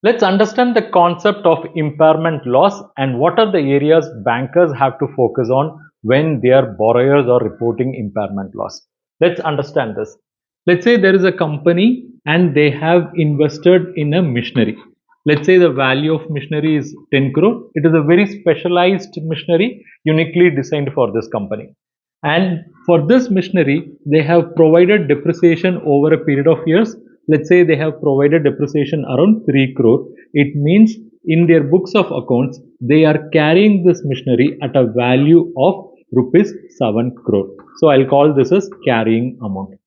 Let's understand the concept of impairment loss and what are the areas bankers have to focus on when their borrowers are reporting impairment loss. Let's understand this. Let's say there is a company and they have invested in a machinery. Let's say the value of machinery is 10 crore. It is a very specialized machinery uniquely designed for this company. And for this machinery, they have provided depreciation over a period of years. Let's say they have provided depreciation around 3 crore. It means in their books of accounts, they are carrying this machinery at a value of rupees 7 crore. So I'll call this as carrying amount.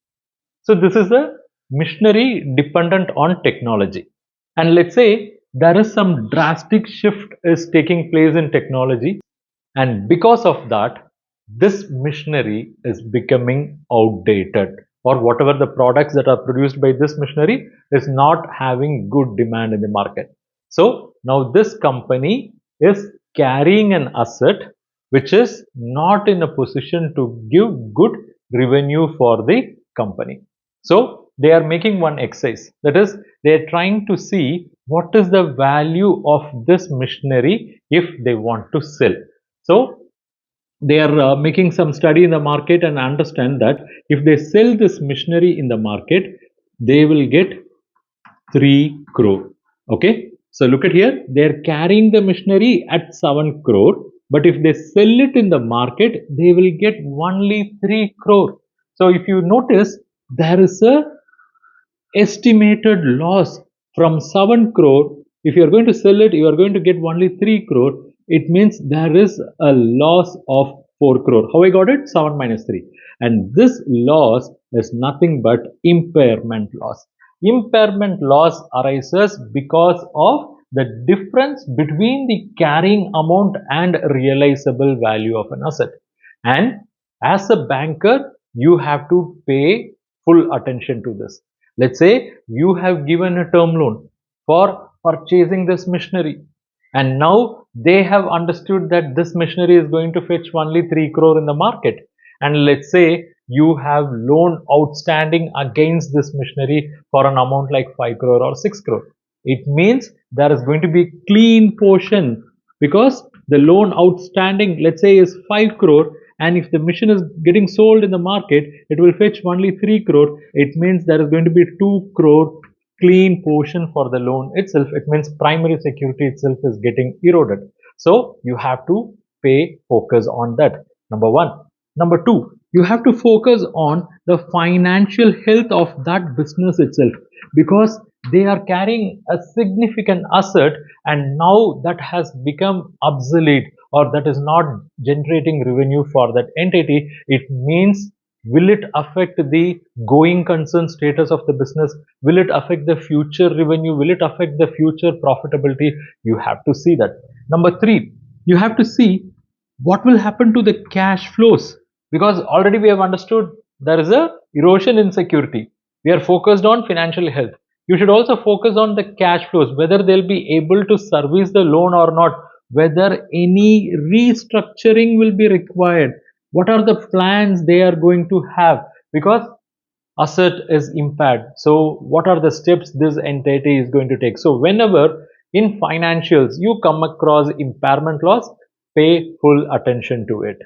So this is a machinery dependent on technology. And let's say there is some drastic shift is taking place in technology, and because of that this machinery is becoming outdated, or whatever the products that are produced by this machinery is not having good demand in the market. So now this company is carrying an asset which is not in a position to give good revenue for the company. So they are making one exercise, that is they are trying to see what is the value of this machinery if they want to sell. So they are making some study in the market and understand that if they sell this machinery in the market, they will get 3 crore. Okay, so look at here, they are carrying the machinery at 7 crore, but if they sell it in the market, they will get only 3 crore. So if you notice, there is a estimated loss from 7 crore. If you are going to sell it, you are going to get only 3 crore. It means there is a loss of 4 crore. How I got it? 7 minus 3. And this loss is nothing but impairment loss. Impairment loss arises because of the difference between the carrying amount and realizable value of an asset. And as a banker, you have to pay full attention to this. Let's say you have given a term loan for purchasing this machinery, and now they have understood that this machinery is going to fetch only 3 crore in the market. And let's say you have loan outstanding against this machinery for an amount like 5 crore or 6 crore. It means there is going to be clean portion, because the loan outstanding, let's say, is 5 crore, and if the machine is getting sold in the market, it will fetch only 3 crore. It means there is going to be 2 crore clean portion for the loan itself. It means primary security itself is getting eroded. So you have to pay focus on that, number one. Number two, you have to focus on the financial health of that business itself, because they are carrying a significant asset and now that has become obsolete, or that is not generating revenue for that entity. It means, will it affect the going concern status of the business? Will it affect the future revenue? Will it affect the future profitability? You have to see that. Number three, you have to see what will happen to the cash flows, because already we have understood there is a erosion in security. We are focused on financial health. You should also focus on the cash flows, whether they'll be able to service the loan or not, whether any restructuring will be required, what are the plans they are going to have, because asset is impaired. So what are the steps this entity is going to take? So whenever in financials you come across impairment loss, pay full attention to it.